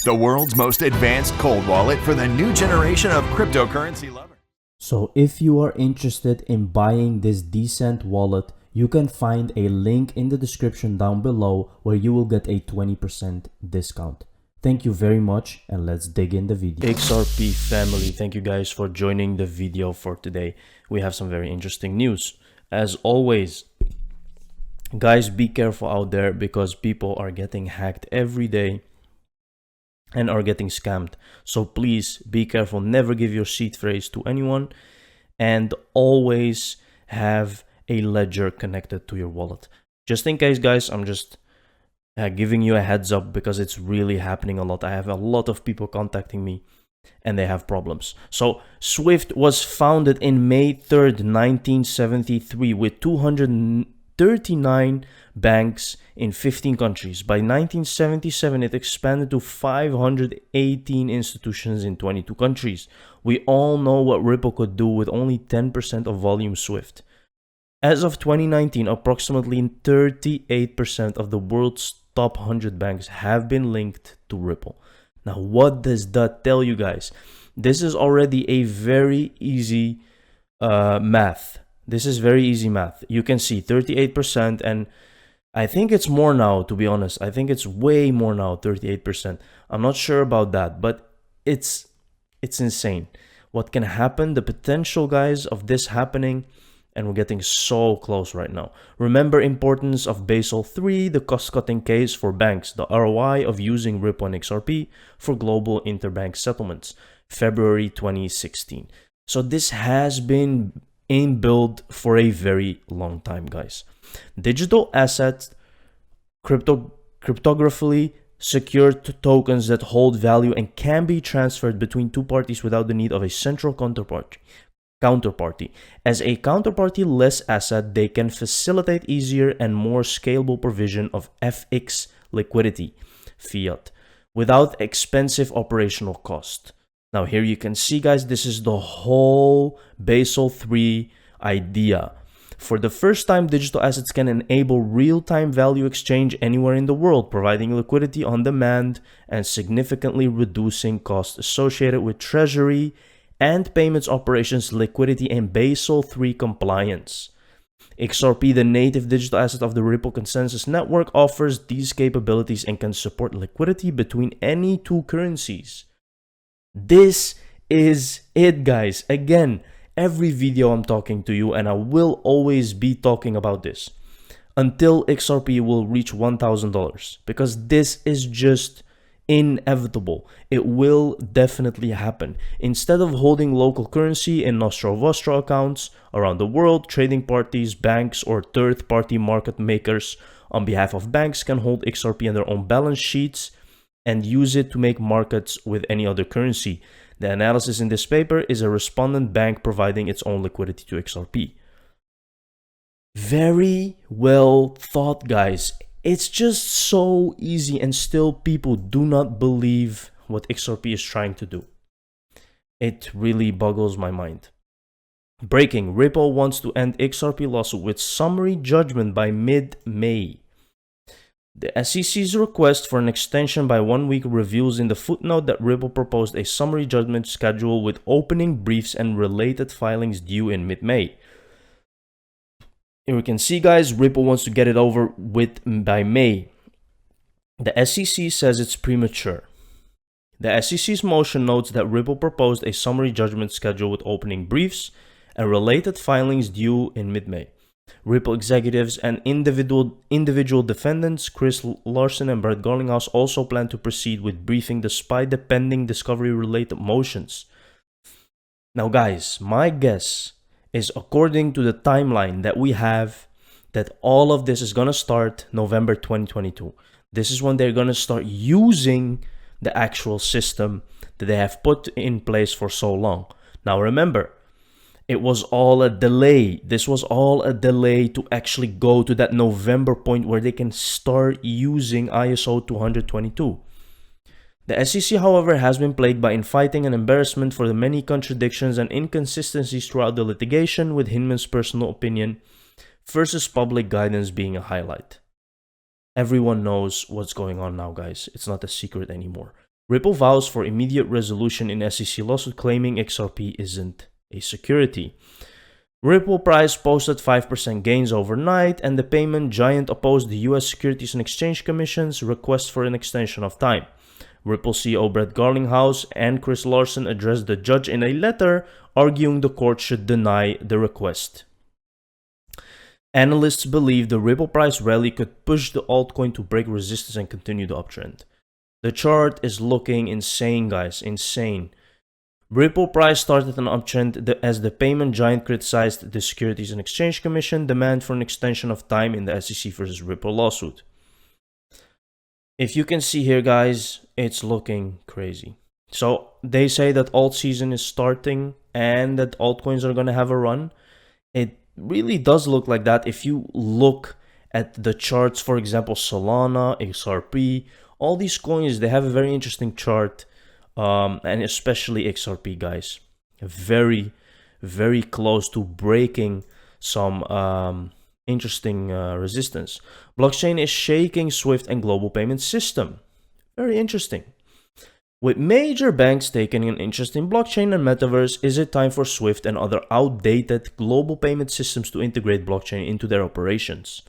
the world's most advanced cold wallet for the new generation of cryptocurrency lovers. So if you are interested in buying this decent wallet, you can find a link in the description down below where you will get a 20% discount. Thank you very much, and let's dig in the video. XRP family, thank you guys for joining the video for today. We have some very interesting news. As always, guys, be careful out there because people are getting hacked every day and are getting scammed. So please be careful. Never give your seed phrase to anyone, and always have a ledger connected to your wallet. Just in case, guys, I'm just giving you a heads up because it's really happening a lot. I have a lot of people contacting me and they have problems. So Swift was founded in May 3rd, 1973 with 239 banks in 15 countries. By 1977, it expanded to 518 institutions in 22 countries. We all know what Ripple could do with only 10% of volume Swift. As of 2019, approximately 38% of the world's top 100 banks have been linked to Ripple. Now, what does that tell you guys? This is already a very easy math. This is very easy math. You can see 38%, and I think it's more now, to be honest. I think it's way more now, 38%. I'm not sure about that, but it's insane. What can happen, the potential, guys, of this happening, and we're getting so close right now. Remember importance of Basel III, the cost-cutting case for banks, the ROI of using Ripple and XRP for global interbank settlements, February 2016. So this has been in build for a very long time, guys. Digital assets, cryptographically secured tokens that hold value and can be transferred between two parties without the need of a central counterparty. As a counterparty-less asset, they can facilitate easier and more scalable provision of FX liquidity, fiat, without expensive operational cost. Now here you can see, guys, this is the whole Basel III idea. For the first time, digital assets can enable real-time value exchange anywhere in the world, providing liquidity on demand and significantly reducing costs associated with treasury and payments operations, liquidity, and Basel III compliance. XRP, the native digital asset of the Ripple Consensus Network, offers these capabilities and can support liquidity between any two currencies. This is it, guys. Again, every video I'm talking to you, and I will always be talking about this until XRP will reach $1,000, because this is just inevitable. It will definitely happen. Instead of holding local currency in Nostro Vostro accounts around the world, trading parties, banks, or third-party market makers on behalf of banks can hold XRP on their own balance sheets and use it to make markets with any other currency. The analysis in this paper is a respondent bank providing its own liquidity to XRP. Very well thought, guys. It's just so easy, and still people do not believe what XRP is trying to do. It really boggles my mind. Breaking: Ripple wants to end XRP lawsuit with summary judgment by mid-May. The SEC's request for an extension by 1 week reveals in the footnote that Ripple proposed a summary judgment schedule with opening briefs and related filings due in mid-May. Here we can see, guys, Ripple wants to get it over with by May. The SEC says it's premature. The SEC's motion notes that Ripple proposed a summary judgment schedule with opening briefs and related filings due in mid-May. Ripple executives and individual defendants, Chris Larsen and Brett Garlinghouse, also plan to proceed with briefing despite the pending discovery-related motions. Now, guys, my guess is, according to the timeline that we have, that all of this is going to start November 2022. This is when they're going to start using the actual system that they have put in place for so long. Now remember, it was all a delay. This was all a delay to actually go to that November point where they can start using ISO 222. The SEC, however, has been plagued by infighting and embarrassment for the many contradictions and inconsistencies throughout the litigation, with Hinman's personal opinion versus public guidance being a highlight. Everyone knows what's going on now, guys. It's not a secret anymore. Ripple vows for immediate resolution in SEC lawsuit claiming XRP isn't a security. Ripple price posted 5% gains overnight, and the payment giant opposed the US Securities and Exchange Commission's request for an extension of time. Ripple CEO Brett Garlinghouse and Chris Larsen addressed the judge in a letter arguing the court should deny the request. Analysts believe the Ripple price rally could push the altcoin to break resistance and continue the uptrend. The chart is looking insane, guys, insane. Ripple price started an uptrend as the payment giant criticized the Securities and Exchange Commission demand for an extension of time in the SEC versus Ripple lawsuit. If you can see here, guys, it's looking crazy. So they say that alt season is starting and that altcoins are going to have a run. It really does look like that. If you look at the charts, for example, Solana, XRP, all these coins, they have a very interesting chart. And especially XRP, guys, very, very close to breaking some interesting resistance. Blockchain is shaking SWIFT and global payment system. Very interesting. With major banks taking an interest in blockchain and metaverse, is it time for SWIFT and other outdated global payment systems to integrate blockchain into their operations?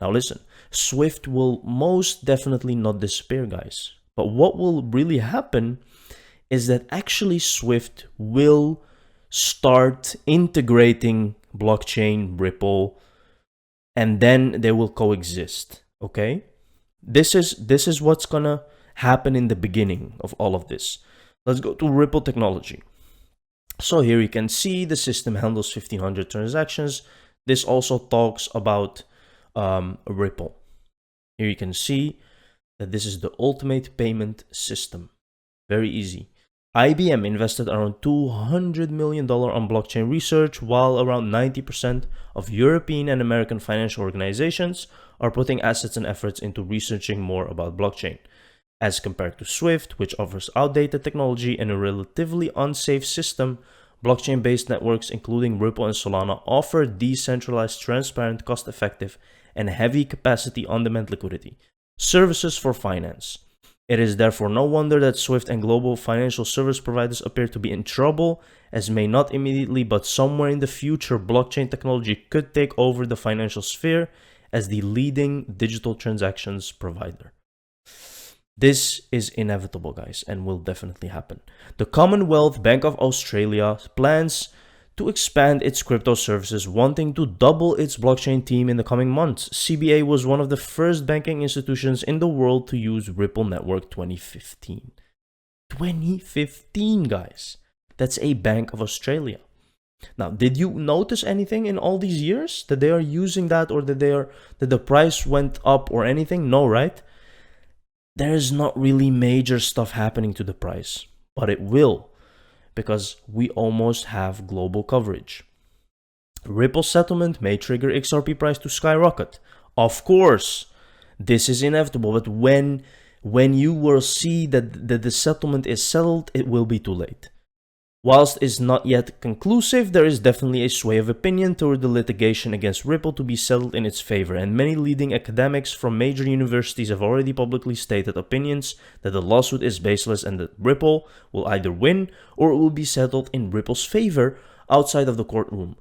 Now listen, SWIFT will most definitely not disappear, guys. But what will really happen is that actually SWIFT will start integrating blockchain, Ripple, and then they will coexist, okay? This is what's gonna happen in the beginning of all of this. Let's go to Ripple technology. So here you can see the system handles 1,500 transactions. This also talks about Ripple. Here you can see that this is the ultimate payment system. Very easy. IBM invested around $200 million on blockchain research, while around 90% of European and American financial organizations are putting assets and efforts into researching more about blockchain. As compared to SWIFT, which offers outdated technology and a relatively unsafe system, blockchain-based networks including Ripple and Solana offer decentralized, transparent, cost-effective, and heavy capacity on-demand liquidity services for finance. It is therefore no wonder that SWIFT and global financial service providers appear to be in trouble, as may not immediately but somewhere in the future blockchain technology could take over the financial sphere as the leading digital transactions provider. This is inevitable, guys, and will definitely happen. The Commonwealth Bank of Australia plans to expand its crypto services, wanting to double its blockchain team in the coming months. CBA was one of the first banking institutions in the world to use Ripple Network 2015. 2015, guys. That's a Bank of Australia. Now, did you notice anything in all these years that they are using that, or that the price went up or anything? No, right? There is not really major stuff happening to the price, but it will, because we almost have global coverage. Ripple settlement may trigger XRP price to skyrocket. Of course, this is inevitable, but when you will see that the settlement is settled, it will be too late. Whilst it's not yet conclusive, there is definitely a sway of opinion toward the litigation against Ripple to be settled in its favor, and many leading academics from major universities have already publicly stated opinions that the lawsuit is baseless and that Ripple will either win or it will be settled in Ripple's favor outside of the courtroom.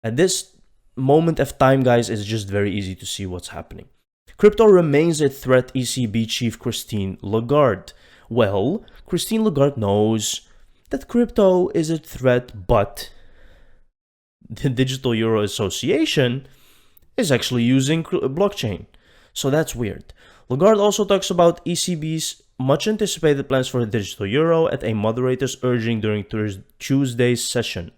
At this moment of time, guys, it's just very easy to see what's happening. Crypto remains a threat, ECB Chief Christine Lagarde. Well, Christine Lagarde knows that crypto is a threat, but the Digital Euro Association is actually using blockchain. So that's weird. Lagarde also talks about ECB's much anticipated plans for the digital euro at a moderator's urging during Tuesday's session.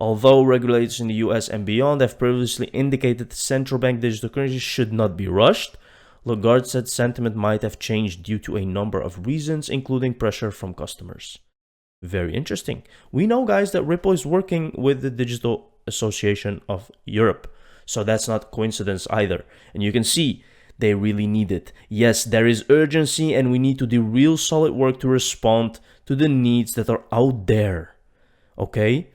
Although regulators in the US and beyond have previously indicated that central bank digital currencies should not be rushed, Lagarde said sentiment might have changed due to a number of reasons, including pressure from customers. Very interesting. We know, guys, that Ripple is working with the Digital Association of Europe. So that's not coincidence either. And you can see they really need it. Yes, there is urgency and we need to do real solid work to respond to the needs that are out there. Okay?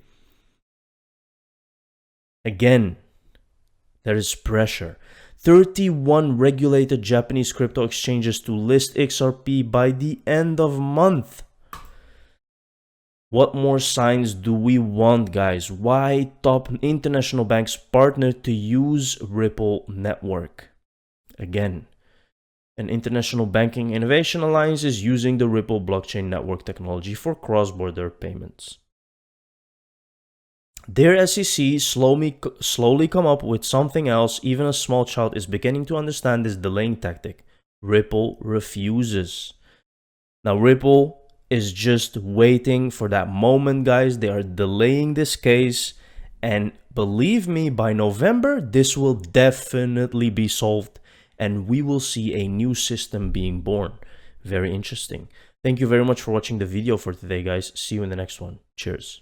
Again, There is pressure. 31 regulated Japanese crypto exchanges to list XRP by the end of month. What more signs do we want, guys? Why top international banks partner to use Ripple network? Again, an international banking innovation alliance is using the Ripple blockchain network technology for cross-border payments. Their SEC slowly come up with something else. Even a small child is beginning to understand this delaying tactic. Ripple refuses. Now, Ripple is just waiting for that moment, guys. They are delaying this case. And believe me, by November, this will definitely be solved. And we will see a new system being born. Very interesting. Thank you very much for watching the video for today, guys. See you in the next one. Cheers.